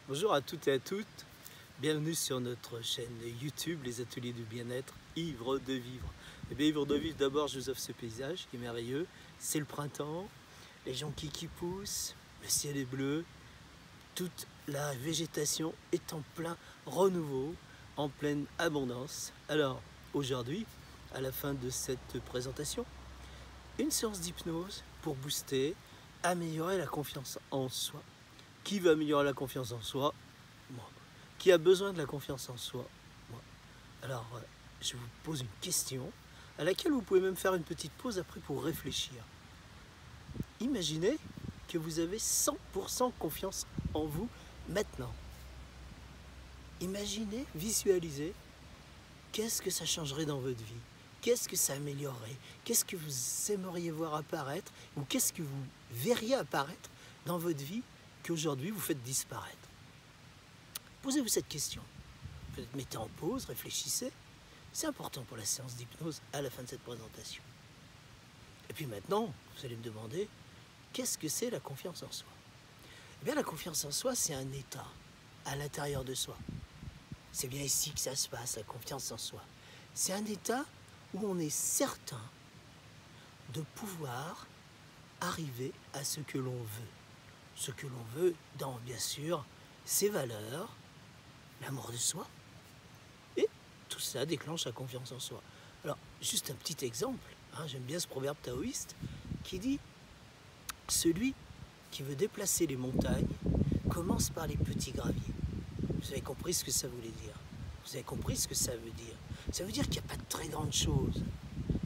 Bonjour à toutes et à toutes, bienvenue sur notre chaîne YouTube, les ateliers du bien-être, ivre de vivre. Et bien ivre de vivre, d'abord je vous offre ce paysage qui est merveilleux, c'est le printemps, les jonquilles qui poussent, le ciel est bleu, toute la végétation est en plein renouveau, en pleine abondance. Alors aujourd'hui, à la fin de cette présentation, une séance d'hypnose pour booster, améliorer la confiance en soi. Qui veut améliorer la confiance en soi? Moi. Qui a besoin de la confiance en soi? Moi. Alors, je vous pose une question à laquelle vous pouvez même faire une petite pause après pour réfléchir. Imaginez que vous avez 100% confiance en vous maintenant. Imaginez, visualisez, qu'est-ce que ça changerait dans votre vie? Qu'est-ce que ça améliorerait? Qu'est-ce que vous aimeriez voir apparaître? Ou qu'est-ce que vous verriez apparaître dans votre vie qu'aujourd'hui vous faites disparaître? Posez-vous cette question. Peut-être mettez en pause, réfléchissez. C'est important pour la séance d'hypnose à la fin de cette présentation. Et puis maintenant, vous allez me demander, qu'est-ce que c'est la confiance en soi? Eh bien, la confiance en soi, c'est un état à l'intérieur de soi. C'est bien ici que ça se passe, la confiance en soi. C'est un état où on est certain de pouvoir arriver à ce que l'on veut. Ce que l'on veut dans, bien sûr, ses valeurs, l'amour de soi, et tout ça déclenche la confiance en soi. Alors, juste un petit exemple, j'aime bien ce proverbe taoïste qui dit « Celui qui veut déplacer les montagnes commence par les petits graviers ». Vous avez compris ce que ça voulait dire? Vous avez compris ce que ça veut dire? Ça veut dire qu'il n'y a pas de très grandes choses.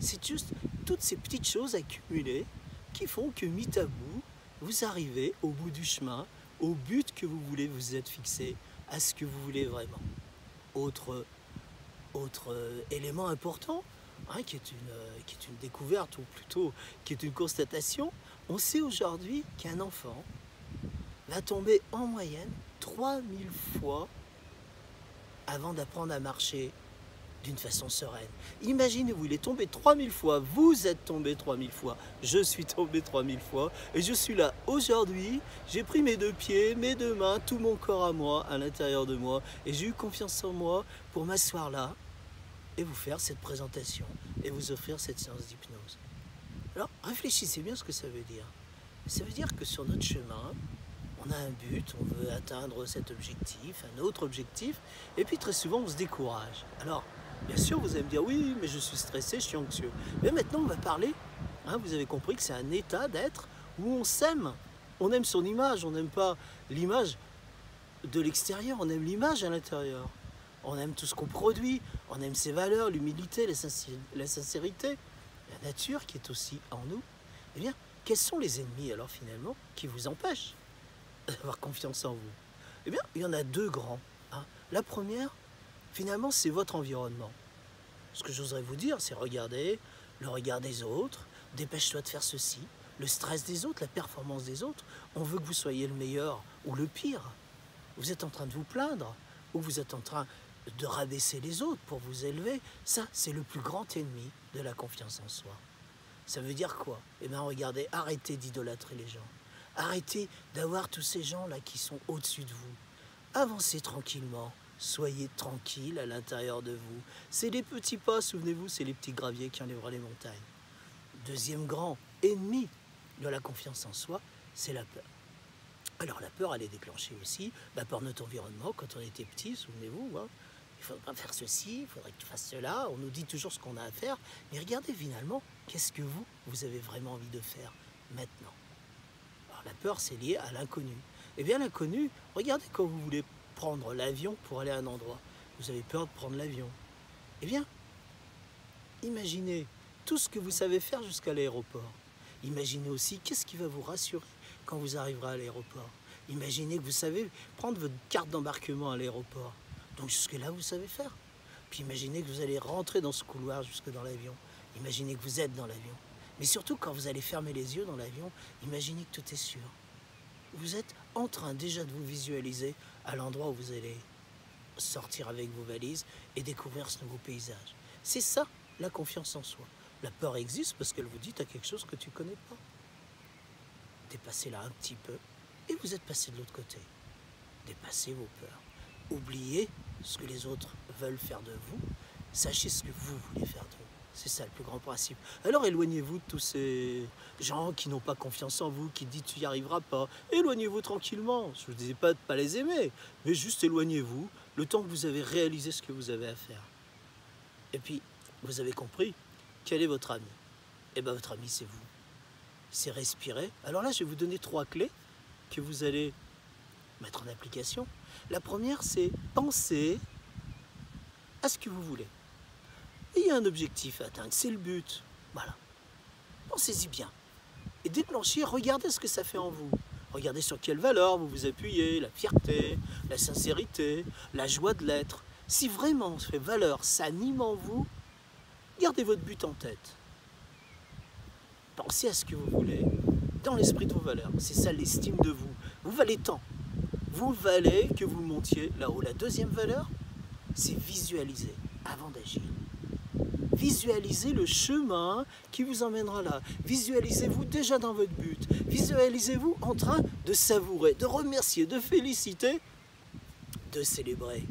C'est juste toutes ces petites choses accumulées qui font que, mis à bout, vous arrivez au bout du chemin, au but que vous voulez vous êtes fixé, à ce que vous voulez vraiment. Autre élément important, qui est une découverte, ou plutôt qui est une constatation, on sait aujourd'hui qu'un enfant va tomber en moyenne 3000 fois avant d'apprendre à marcher d'une façon sereine. Imaginez-vous, il est tombé 3000 fois, vous êtes tombé 3000 fois, je suis tombé 3000 fois, et je suis là aujourd'hui, j'ai pris mes deux pieds, mes deux mains, tout mon corps à moi, à l'intérieur de moi, et j'ai eu confiance en moi pour m'asseoir là, et vous faire cette présentation, et vous offrir cette séance d'hypnose. Alors, réfléchissez bien ce que ça veut dire. Ça veut dire que sur notre chemin, on a un but, on veut atteindre cet objectif, un autre objectif, et puis très souvent on se décourage. Alors, bien sûr, vous allez me dire, oui, mais je suis stressé, je suis anxieux. Mais maintenant, on va parler, vous avez compris que c'est un état d'être où on s'aime. On aime son image, on n'aime pas l'image de l'extérieur, on aime l'image à l'intérieur. On aime tout ce qu'on produit, on aime ses valeurs, l'humilité, la sincérité, la nature qui est aussi en nous. Eh bien, quels sont les ennemis alors finalement qui vous empêchent d'avoir confiance en vous? Eh bien, il y en a deux grands. La première, finalement, c'est votre environnement. Ce que j'oserais vous dire, c'est regarder le regard des autres, dépêche-toi de faire ceci, le stress des autres, la performance des autres. On veut que vous soyez le meilleur ou le pire. Vous êtes en train de vous plaindre ou vous êtes en train de rabaisser les autres pour vous élever. Ça, c'est le plus grand ennemi de la confiance en soi. Ça veut dire quoi? Eh bien, regardez, arrêtez d'idolâtrer les gens. Arrêtez d'avoir tous ces gens-là qui sont au-dessus de vous. Avancez tranquillement. Soyez tranquille à l'intérieur de vous. C'est les petits pas, souvenez-vous, c'est les petits graviers qui enlèveront les montagnes. Deuxième grand ennemi de la confiance en soi, c'est la peur. Alors la peur, elle est déclenchée aussi par notre environnement. Quand on était petit, souvenez-vous, il ne faudrait pas faire ceci, il faudrait que tu fasses cela. On nous dit toujours ce qu'on a à faire. Mais regardez finalement, qu'est-ce que vous avez vraiment envie de faire maintenant? Alors la peur, c'est lié à l'inconnu. Eh bien l'inconnu, regardez quand vous voulez prendre l'avion pour aller à un endroit. Vous avez peur de prendre l'avion. Eh bien, imaginez tout ce que vous savez faire jusqu'à l'aéroport. Imaginez aussi qu'est-ce qui va vous rassurer quand vous arriverez à l'aéroport. Imaginez que vous savez prendre votre carte d'embarquement à l'aéroport. Donc jusque-là, vous savez faire. Puis imaginez que vous allez rentrer dans ce couloir jusque dans l'avion. Imaginez que vous êtes dans l'avion. Mais surtout, quand vous allez fermer les yeux dans l'avion, imaginez que tout est sûr. Vous êtes en train déjà de vous visualiser à l'endroit où vous allez sortir avec vos valises et découvrir ce nouveau paysage. C'est ça, la confiance en soi. La peur existe parce qu'elle vous dit à quelque chose que tu ne connais pas. T'es passé là un petit peu et vous êtes passé de l'autre côté. Dépassez vos peurs. Oubliez ce que les autres veulent faire de vous. Sachez ce que vous voulez faire de vous. C'est ça le plus grand principe. Alors éloignez-vous de tous ces gens qui n'ont pas confiance en vous, qui disent tu n'y arriveras pas. Éloignez-vous tranquillement. Je ne vous disais pas de ne pas les aimer, mais juste éloignez-vous le temps que vous avez réalisé ce que vous avez à faire. Et puis, vous avez compris, quel est votre ami? Eh bien, votre ami, c'est vous. C'est respirer. Alors là, je vais vous donner 3 clés que vous allez mettre en application. La première, c'est penser à ce que vous voulez. Et il y a un objectif à atteindre, c'est le but. Voilà. Pensez-y bien. Et déclenchez, regardez ce que ça fait en vous. Regardez sur quelle valeur vous vous appuyez, la fierté, la sincérité, la joie de l'être. Si vraiment ces valeurs s'animent en vous, gardez votre but en tête. Pensez à ce que vous voulez, dans l'esprit de vos valeurs. C'est ça l'estime de vous. Vous valez tant. Vous valez que vous montiez là-haut. La deuxième valeur, c'est visualiser avant d'agir. Visualisez le chemin qui vous emmènera là. Visualisez-vous déjà dans votre but. Visualisez-vous en train de savourer, de remercier, de féliciter, de célébrer.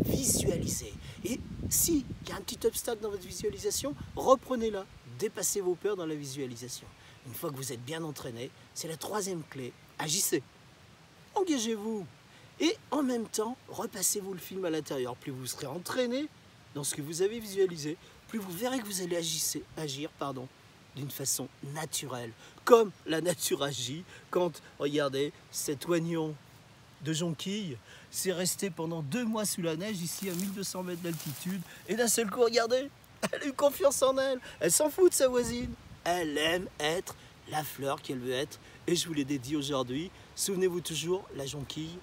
Visualisez. Et s'il y a un petit obstacle dans votre visualisation, reprenez-la. Dépassez vos peurs dans la visualisation. Une fois que vous êtes bien entraîné, c'est la 3e clé. Agissez. Engagez-vous. Et en même temps, repassez-vous le film à l'intérieur. Plus vous serez entraîné dans ce que vous avez visualisé, plus vous verrez que vous allez agir d'une façon naturelle, comme la nature agit quand, regardez, cet oignon de jonquille s'est resté pendant 2 mois sous la neige, ici à 1200 mètres d'altitude, et d'un seul coup, regardez, elle a eu confiance en elle, elle s'en fout de sa voisine, elle aime être la fleur qu'elle veut être, et je vous l'ai dédié aujourd'hui, souvenez-vous toujours, la jonquille,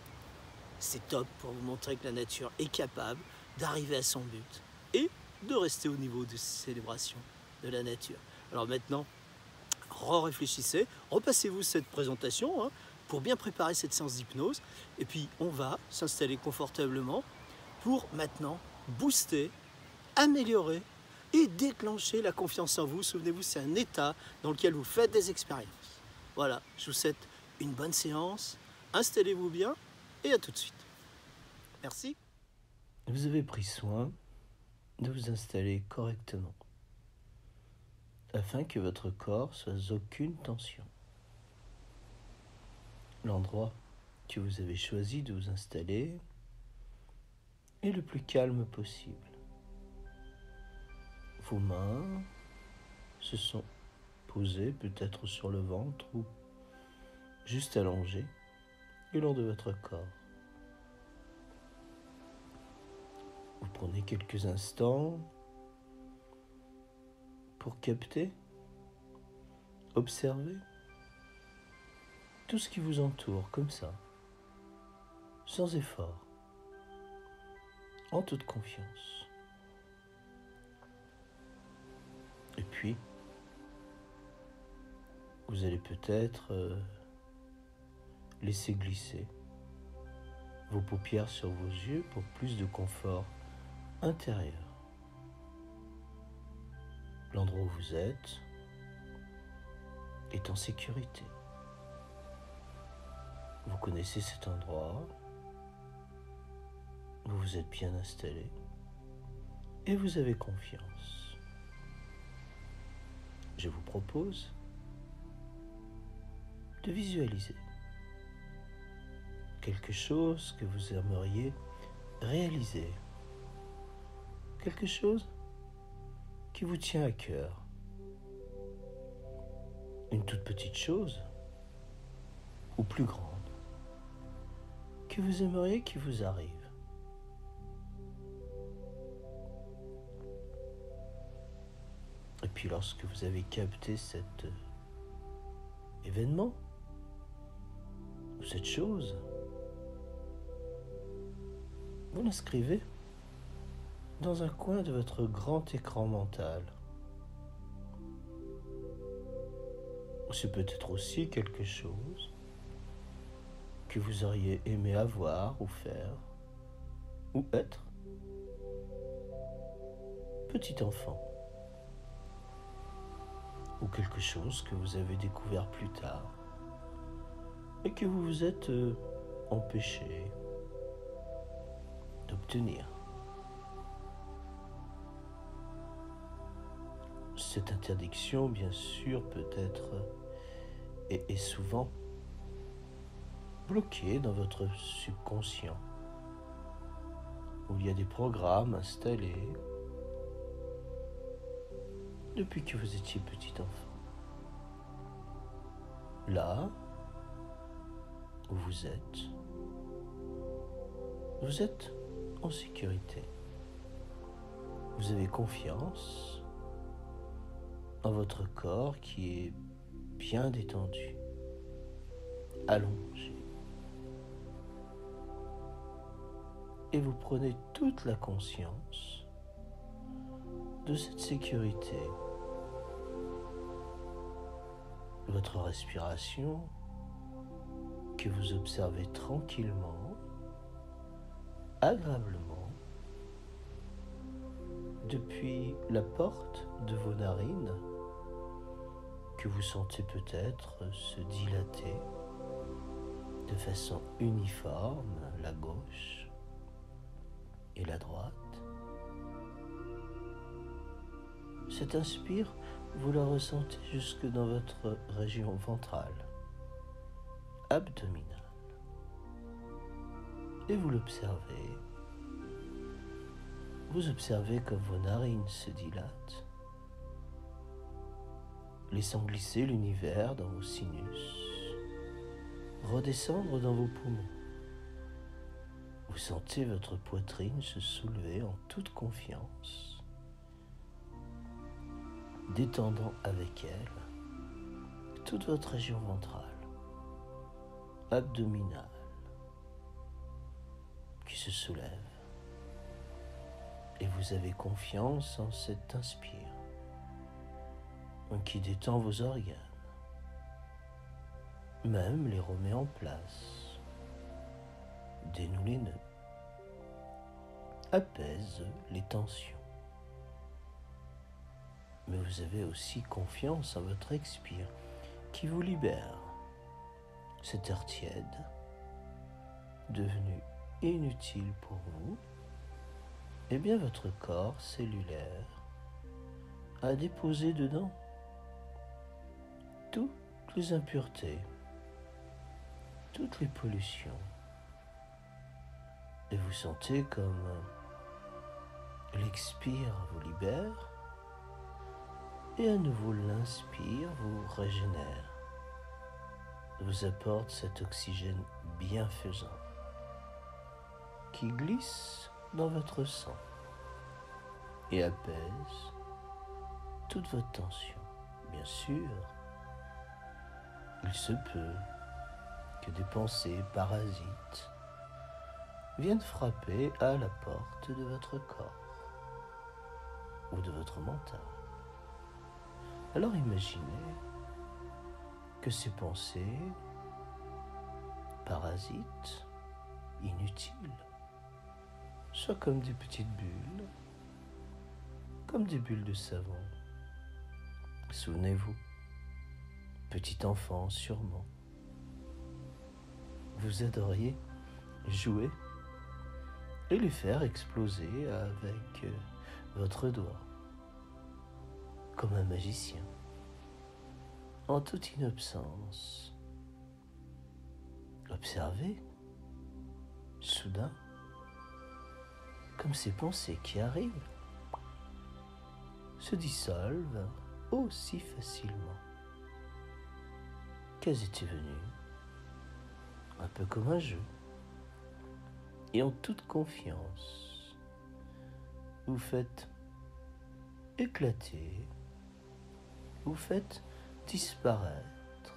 c'est top pour vous montrer que la nature est capable d'arriver à son but, et de rester au niveau de célébration de la nature. Alors maintenant, réfléchissez, repassez-vous cette présentation pour bien préparer cette séance d'hypnose et puis on va s'installer confortablement pour maintenant booster, améliorer et déclencher la confiance en vous. Souvenez-vous, c'est un état dans lequel vous faites des expériences. Voilà, je vous souhaite une bonne séance, installez-vous bien et à tout de suite. Merci. Vous avez pris soin de vous installer correctement afin que votre corps soit sans aucune tension. L'endroit que vous avez choisi de vous installer est le plus calme possible. Vos mains se sont posées peut-être sur le ventre ou juste allongées le long de votre corps. Vous prenez quelques instants pour capter, observer tout ce qui vous entoure comme ça, sans effort, en toute confiance. Et puis, vous allez peut-être laisser glisser vos paupières sur vos yeux pour plus de confort intérieur. L'endroit où vous êtes est en sécurité. Vous connaissez cet endroit, vous vous êtes bien installé et vous avez confiance. Je vous propose de visualiser quelque chose que vous aimeriez réaliser, quelque chose qui vous tient à cœur, une toute petite chose ou plus grande que vous aimeriez qu'il vous arrive. Et puis lorsque vous avez capté cet événement ou cette chose, vous l'inscrivez dans un coin de votre grand écran mental. C'est peut-être aussi quelque chose que vous auriez aimé avoir ou faire ou être. Petit enfant. Ou quelque chose que vous avez découvert plus tard et que vous vous êtes empêché d'obtenir. Cette interdiction, bien sûr, peut être et est souvent bloquée dans votre subconscient, où il y a des programmes installés depuis que vous étiez petit enfant. Là où vous êtes en sécurité. Vous avez confiance en votre corps qui est bien détendu, allongé. Et vous prenez toute la conscience de cette sécurité. Votre respiration que vous observez tranquillement, agréablement, depuis la porte de vos narines que vous sentez peut-être se dilater de façon uniforme, la gauche et la droite. Cet inspire, vous la ressentez jusque dans votre région ventrale, abdominale. Et vous l'observez. Vous observez comme vos narines se dilatent, laissant glisser l'univers dans vos sinus, redescendre dans vos poumons. Vous sentez votre poitrine se soulever en toute confiance, détendant avec elle toute votre région ventrale, abdominale, qui se soulève. Et vous avez confiance en cet inspire qui détend vos organes, même les remet en place, dénoue les nœuds, apaise les tensions. Mais vous avez aussi confiance en votre expire qui vous libère. Cet air tiède, devenu inutile pour vous, eh bien votre corps cellulaire a déposé dedans toutes les impuretés, toutes les pollutions. Et vous sentez comme l'expire vous libère et à nouveau l'inspire vous régénère, vous apporte cet oxygène bienfaisant qui glisse dans votre sang et apaise toute votre tension. Bien sûr, il se peut que des pensées parasites viennent frapper à la porte de votre corps ou de votre mental. Alors imaginez que ces pensées parasites, inutiles, soient comme des petites bulles, comme des bulles de savon. Souvenez-vous, petit enfant sûrement, vous adoriez jouer et les faire exploser avec votre doigt, comme un magicien, en toute innocence. Observez, soudain, comme ces pensées qui arrivent se dissolvent aussi facilement qu'elles étaient venues, un peu comme un jeu. Et en toute confiance, vous faites éclater, vous faites disparaître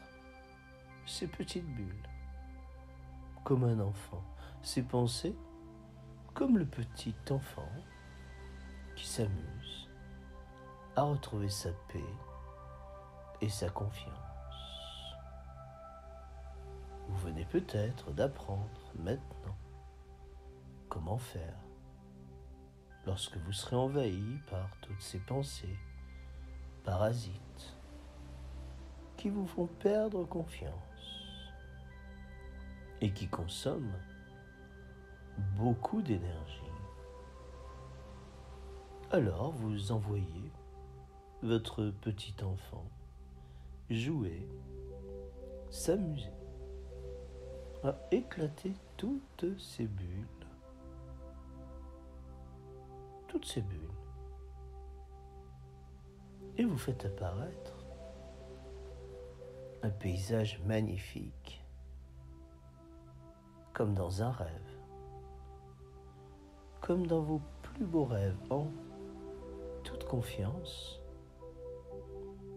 ces petites bulles, comme un enfant, ces pensées, comme le petit enfant qui s'amuse à retrouver sa paix et sa confiance. Vous venez peut-être d'apprendre maintenant comment faire lorsque vous serez envahi par toutes ces pensées parasites qui vous font perdre confiance et qui consomment beaucoup d'énergie. Alors vous envoyez votre petit enfant jouer, s'amuser, à éclater toutes ces bulles, et vous faites apparaître un paysage magnifique, comme dans un rêve, comme dans vos plus beaux rêves. En toute confiance,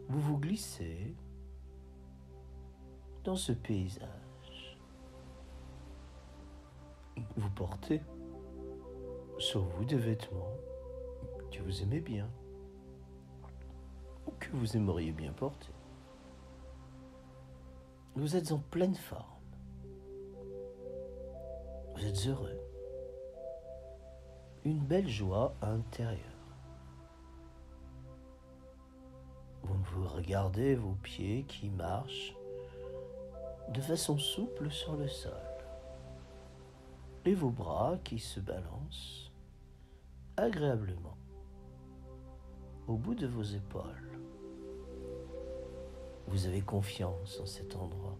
vous vous glissez dans ce paysage. Vous portez sur vous des vêtements que vous aimez bien ou que vous aimeriez bien porter. Vous êtes en pleine forme. Vous êtes heureux. Une belle joie intérieure. Vous regardez vos pieds qui marchent de façon souple sur le sol et vos bras qui se balancent agréablement au bout de vos épaules. Vous avez confiance en cet endroit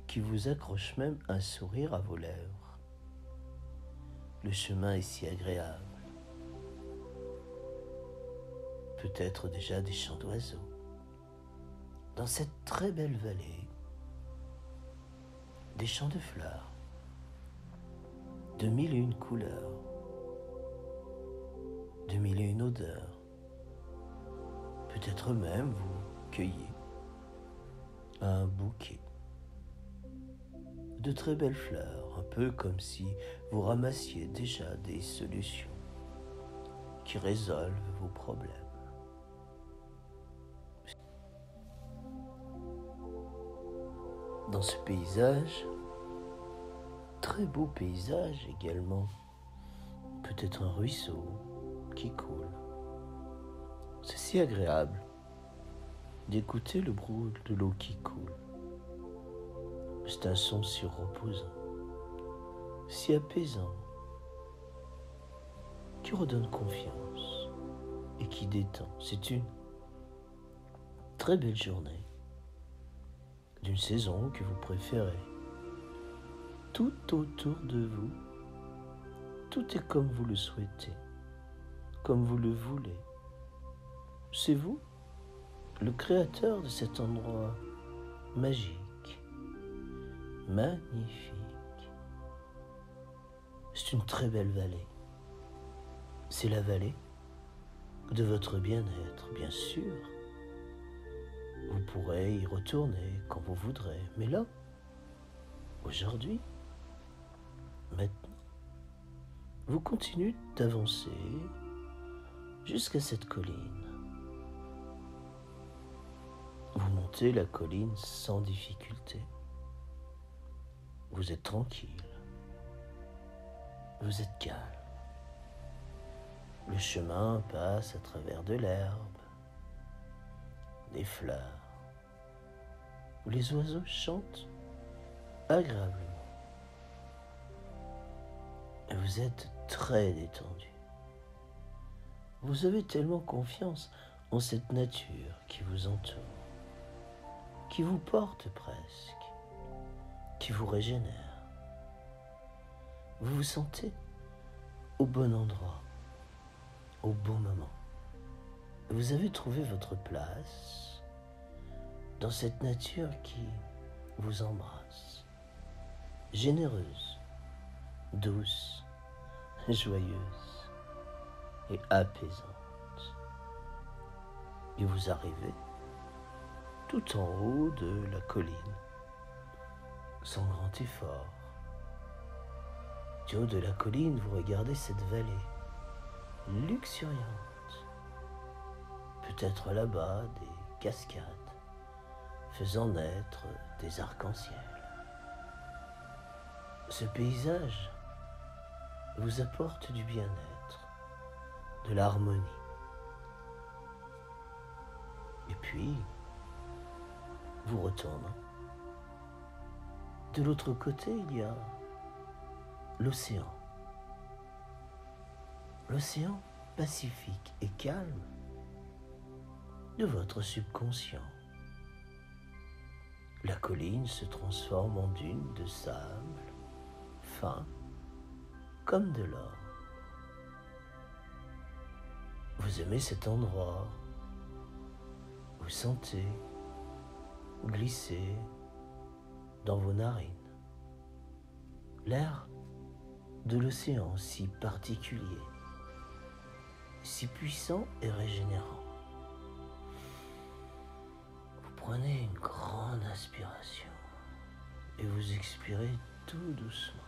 qui vous accroche même un sourire à vos lèvres. Le chemin est si agréable. Peut-être déjà des chants d'oiseaux. Dans cette très belle vallée, des champs de fleurs, de mille et une couleurs, de mille et une odeurs. Peut-être même vous cueillez un bouquet de très belles fleurs, un peu comme si vous ramassiez déjà des solutions qui résolvent vos problèmes. Dans ce paysage, très beau paysage également, peut-être un ruisseau qui coule. C'est si agréable d'écouter le bruit de l'eau qui coule. C'est un son si reposant, si apaisant, qui redonne confiance et qui détend. C'est une très belle journée d'une saison que vous préférez. Tout autour de vous, tout est comme vous le souhaitez, comme vous le voulez. C'est vous, le créateur de cet endroit magique, magnifique. C'est une très belle vallée. C'est la vallée de votre bien-être, bien sûr. Vous pourrez y retourner quand vous voudrez. Mais là, aujourd'hui, maintenant, vous continuez d'avancer jusqu'à cette colline. Vous montez la colline sans difficulté. Vous êtes tranquille. Vous êtes calme. Le chemin passe à travers de l'herbe, des fleurs, où les oiseaux chantent agréablement. Et vous êtes très détendu. Vous avez tellement confiance en cette nature qui vous entoure, qui vous porte presque, qui vous régénère. Vous vous sentez au bon endroit, au bon moment. Vous avez trouvé votre place dans cette nature qui vous embrasse, généreuse, douce, joyeuse et apaisante. Et vous arrivez tout en haut de la colline, sans grand effort. Du haut de la colline, vous regardez cette vallée luxuriante. Peut-être là-bas des cascades faisant naître des arcs-en-ciel. Ce paysage vous apporte du bien-être, de l'harmonie. Et puis, vous retournez. De l'autre côté, il y a l'océan. L'océan pacifique et calme de votre subconscient. La colline se transforme en dune de sable, fin comme de l'or. Vous aimez cet endroit. Vous sentez glisser dans vos narines l'air de l'océan si particulier, si puissant et régénérant. Vous prenez une grande inspiration et vous expirez tout doucement.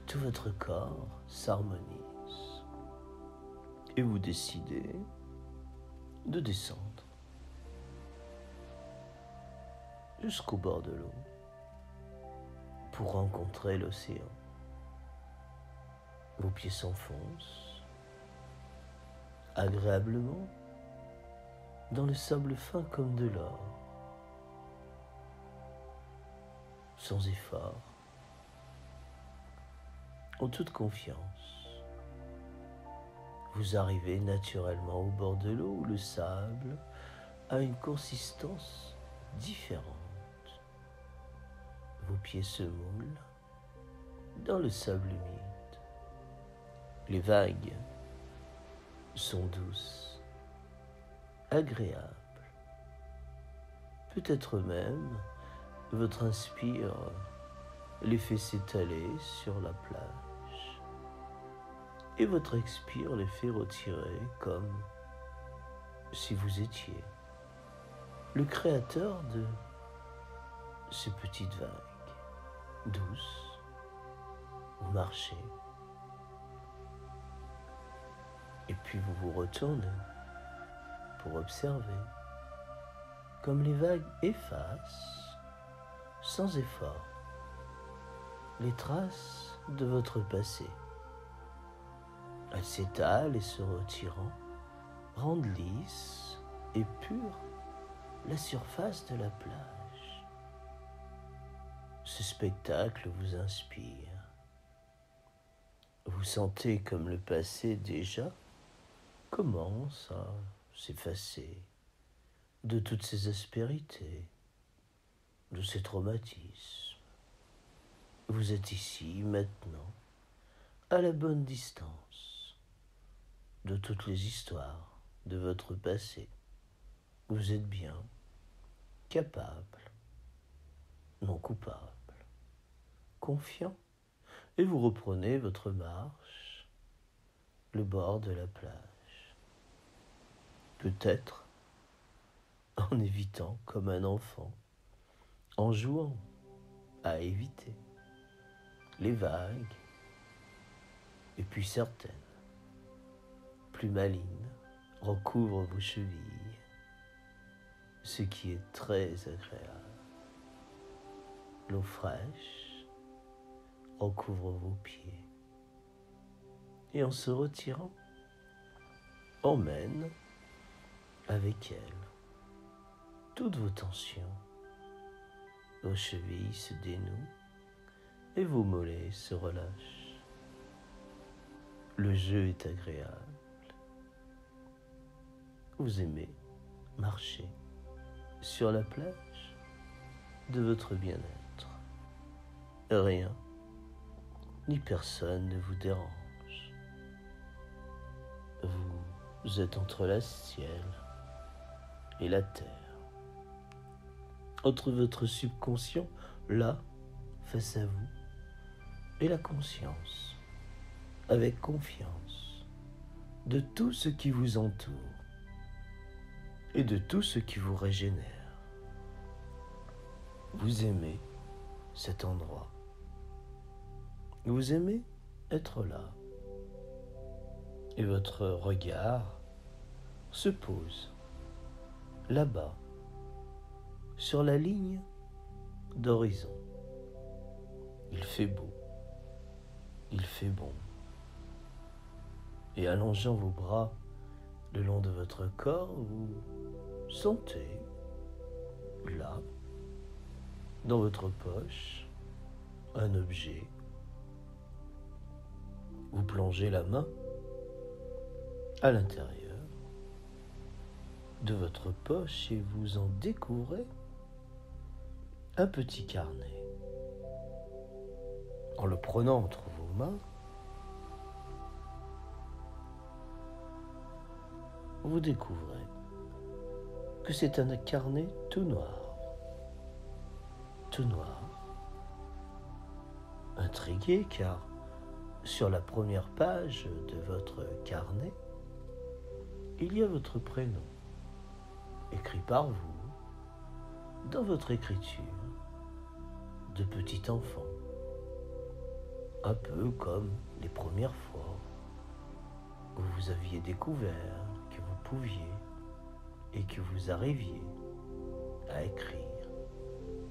Tout votre corps s'harmonise et vous décidez de descendre jusqu'au bord de l'eau pour rencontrer l'océan. Vos pieds s'enfoncent agréablement dans le sable fin comme de l'or, sans effort, en toute confiance. Vous arrivez naturellement au bord de l'eau où le sable a une consistance différente. Vos pieds se moulent dans le sable humide. Les vagues sont douces, agréables. Peut-être même votre inspire les fait s'étaler sur la plage et votre expire les fait retirer comme si vous étiez le créateur de ces petites vagues douces. Vous marchez et puis vous vous retournez pour observer comme les vagues effacent sans effort les traces de votre passé. Elles s'étalent et se retirant rendent lisse et pure la surface de la plage. Ce spectacle vous inspire. Vous sentez comme le passé déjà commence à s'effacer de toutes ces aspérités, de ces traumatismes. Vous êtes ici, maintenant, à la bonne distance de toutes les histoires de votre passé. Vous êtes bien capable, non coupable, confiant, et vous reprenez votre marche, le bord de la plage. Peut-être en évitant comme un enfant, en jouant à éviter les vagues, et puis certaines, plus malignes, recouvrent vos chevilles, ce qui est très agréable. L'eau fraîche recouvre vos pieds et en se retirant, emmène avec elle toutes vos tensions. Vos chevilles se dénouent et vos mollets se relâchent. Le jeu est agréable. Vous aimez marcher sur la plage de votre bien-être. Rien ni personne ne vous dérange. Vous êtes entre le ciel et la terre. Entre votre subconscient, là, face à vous, et la conscience, avec confiance, de tout ce qui vous entoure et de tout ce qui vous régénère. Vous aimez cet endroit. Vous aimez être là. Et votre regard se pose là-bas, sur la ligne d'horizon. Il fait beau, il fait bon. Et allongeant vos bras le long de votre corps, vous sentez, là, dans votre poche, un objet Vous plongez la main à l'intérieur de votre poche et vous en découvrez un petit carnet. En le prenant entre vos mains, vous découvrez que c'est un carnet tout noir. Tout noir. Intrigué car sur la première page de votre carnet, il y a votre prénom, écrit par vous, dans votre écriture de petit enfant. Un peu comme les premières fois où vous aviez découvert que vous pouviez et que vous arriviez à écrire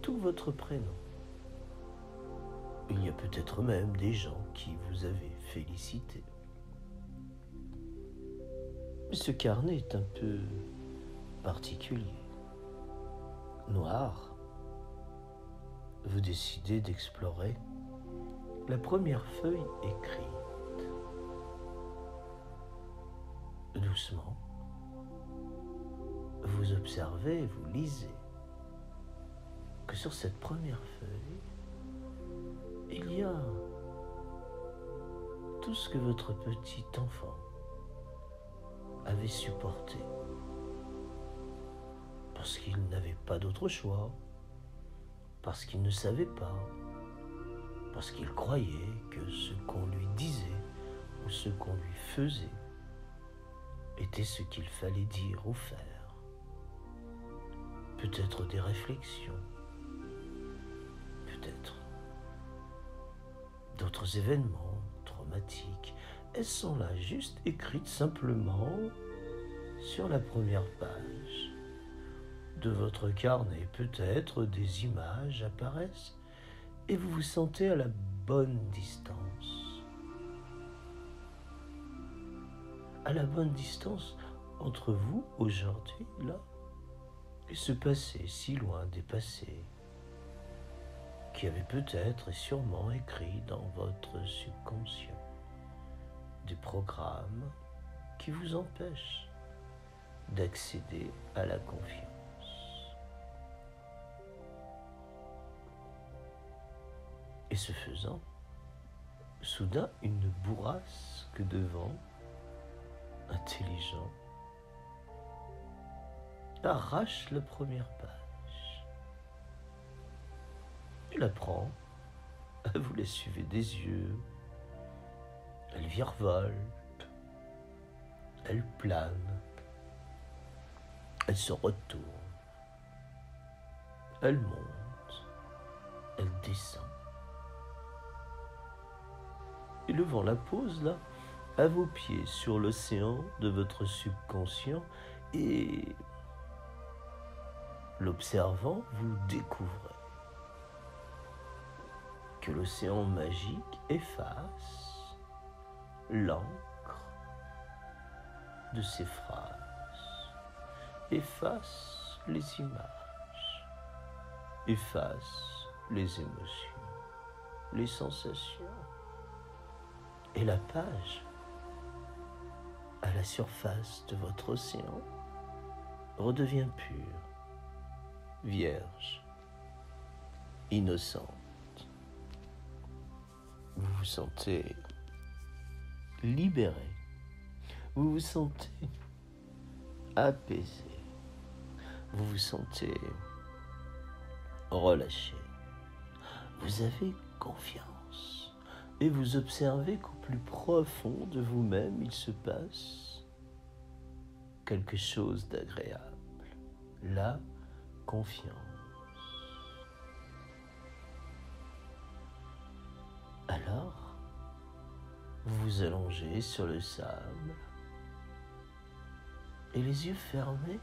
tout votre prénom. Il y a peut-être même des gens qui vous avaient félicité. Mais ce carnet est un peu particulier. Noir, vous décidez d'explorer la première feuille écrite. Doucement, vous observez, vous lisez que sur cette première feuille, il y a tout ce que votre petit enfant avait supporté parce qu'il n'avait pas d'autre choix, parce qu'il ne savait pas, parce qu'il croyait que ce qu'on lui disait ou ce qu'on lui faisait était ce qu'il fallait dire ou faire. Peut-être des réflexions, peut-être d'autres événements traumatiques. Elles sont là, juste écrites simplement sur la première page de votre carnet. Peut-être des images apparaissent et vous vous sentez à la bonne distance. À la bonne distance entre vous, aujourd'hui, là, et ce passé si loin des passés qui avait peut-être et sûrement écrit dans votre subconscient des programmes qui vous empêchent d'accéder à la confiance. Et ce faisant, soudain une bourrasque de vent intelligent arrache la première page. Il la prend, vous la suivez des yeux, elle virevolte, elle plane, elle se retourne, elle monte, elle descend. Et le vent la pose là, à vos pieds, sur l'océan de votre subconscient, et l'observant, vous découvrez que l'océan magique efface l'encre de ces phrases, efface les images, efface les émotions, les sensations. Et la page, à la surface de votre océan, redevient pure, vierge, innocente. Vous vous sentez libéré, vous vous sentez apaisé, vous vous sentez relâché. Vous avez confiance et vous observez qu'au plus profond de vous-même, il se passe quelque chose d'agréable, la confiance. Alors, vous vous allongez sur le sable et les yeux fermés,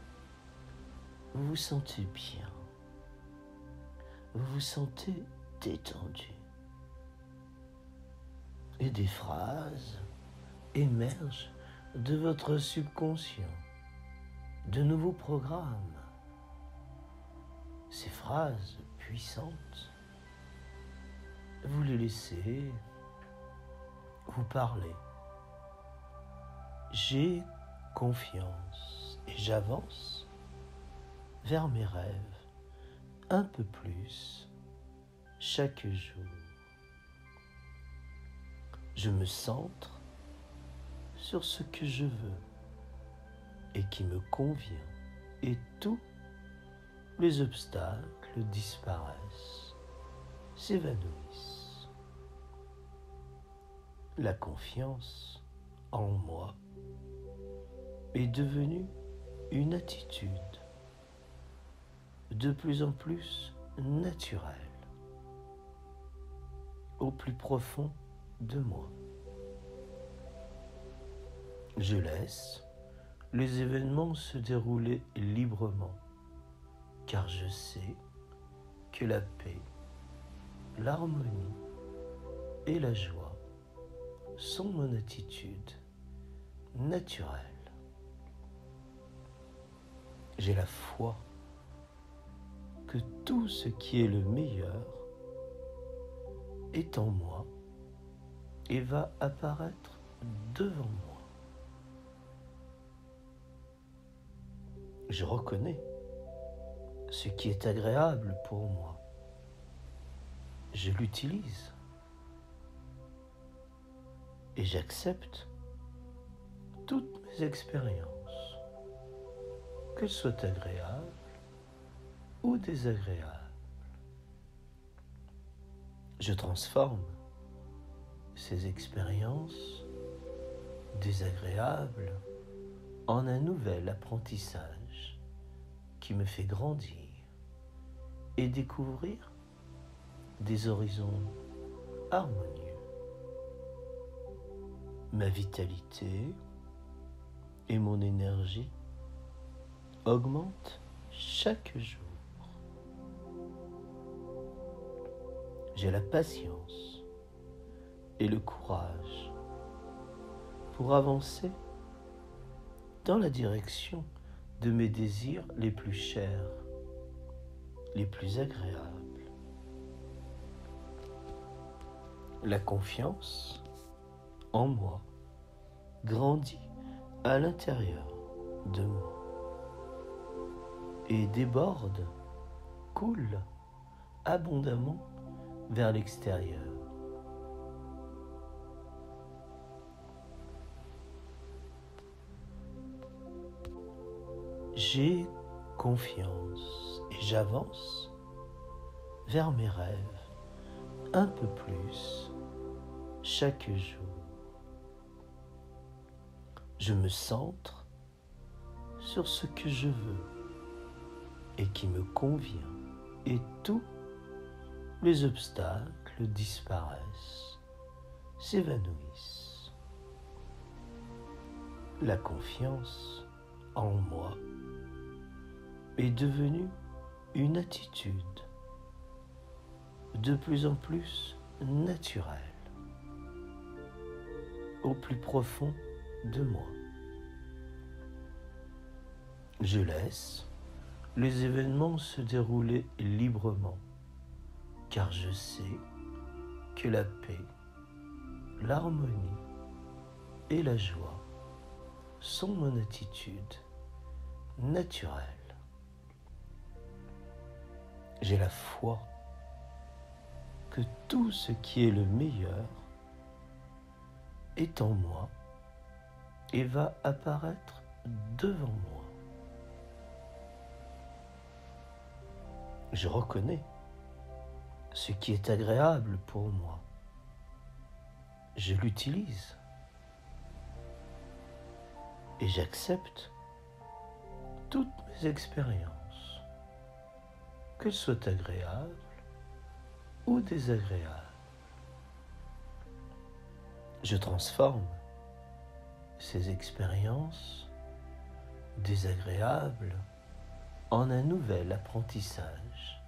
vous vous sentez bien. Vous vous sentez détendu. Et des phrases émergent de votre subconscient, de nouveaux programmes. Ces phrases puissantes, vous les laissez vous parler. J'ai confiance et j'avance vers mes rêves un peu plus chaque jour. Je me centre sur ce que je veux et qui me convient et tous les obstacles disparaissent, s'évanouissent. La confiance en moi est devenue une attitude de plus en plus naturelle au plus profond de moi. Je laisse les événements se dérouler librement, car je sais que la paix, l'harmonie et la joie sont mon attitude naturelle. J'ai la foi que tout ce qui est le meilleur est en moi et va apparaître devant moi. Je reconnais ce qui est agréable pour moi. Je l'utilise et j'accepte toutes mes expériences, qu'elles soient agréables ou désagréables. Je transforme ces expériences désagréables en un nouvel apprentissage qui me fait grandir et découvrir des horizons harmonieux. Ma vitalité et mon énergie augmentent chaque jour. J'ai la patience et le courage pour avancer dans la direction de mes désirs les plus chers, les plus agréables. La confiance en moi grandit à l'intérieur de moi et déborde, coule abondamment vers l'extérieur. J'ai confiance et j'avance vers mes rêves un peu plus chaque jour. Je me centre sur ce que je veux et qui me convient et tous les obstacles disparaissent, s'évanouissent. La confiance en moi est devenue une attitude de plus en plus naturelle au plus profond de moi. Je laisse les événements se dérouler librement, car je sais que la paix, l'harmonie et la joie sont mon attitude naturelle. J'ai la foi que tout ce qui est le meilleur est en moi et va apparaître devant moi. Je reconnais ce qui est agréable pour moi. Je l'utilise et j'accepte toutes mes expériences, qu'elles soient agréables ou désagréables. Je transforme ces expériences désagréables en un nouvel apprentissage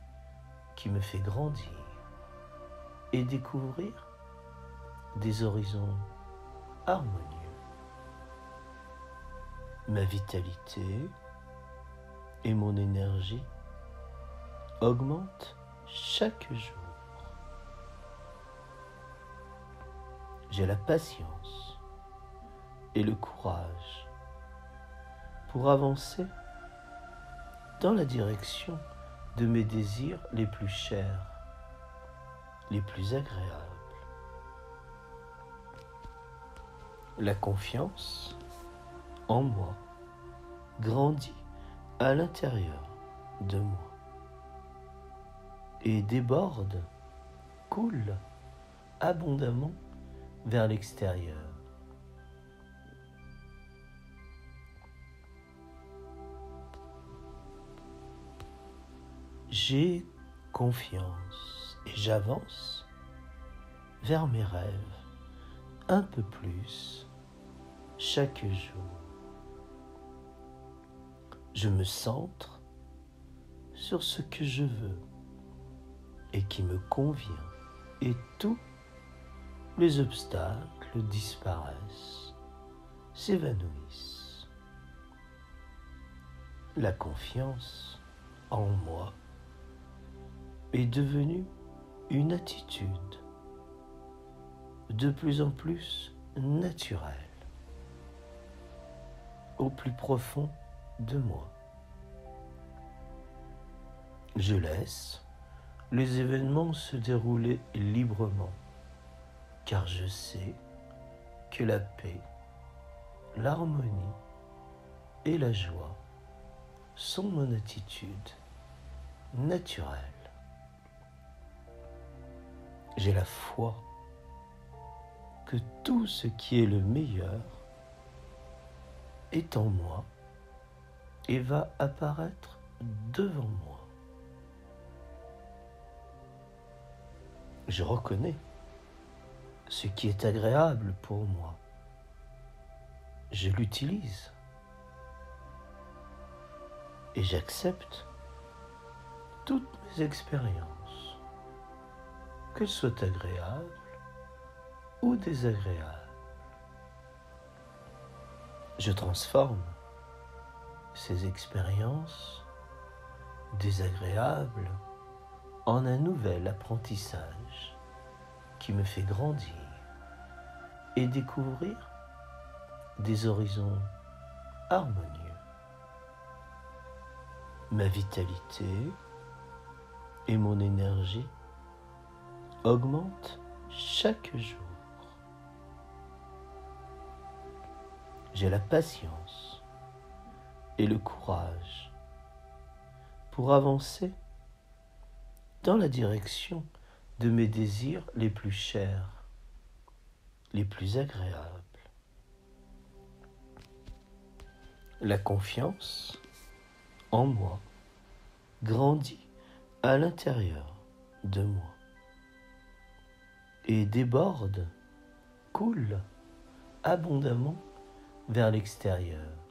qui me fait grandir et découvrir des horizons harmonieux. Ma vitalité et mon énergie augmentent chaque jour. J'ai la patience et le courage pour avancer dans la direction de mes désirs les plus chers, les plus agréables. La confiance en moi grandit à l'intérieur de moi et déborde, coule abondamment vers l'extérieur. J'ai confiance et j'avance vers mes rêves un peu plus chaque jour. Je me centre sur ce que je veux et qui me convient et tous les obstacles disparaissent, s'évanouissent. La confiance en moi est devenue une attitude de plus en plus naturelle au plus profond de moi. Je laisse les événements se dérouler librement, car je sais que la paix, l'harmonie et la joie sont mon attitude naturelle. J'ai la foi que tout ce qui est le meilleur est en moi et va apparaître devant moi. Je reconnais ce qui est agréable pour moi. Je l'utilise et j'accepte toutes mes expériences, qu'elles soient agréables ou désagréables. Je transforme ces expériences désagréables en un nouvel apprentissage qui me fait grandir et découvrir des horizons harmonieux. Ma vitalité et mon énergie augmentent chaque jour. J'ai la patience et le courage pour avancer dans la direction de mes désirs les plus chers, les plus agréables. La confiance en moi grandit à l'intérieur de moi et déborde, coule abondamment vers l'extérieur.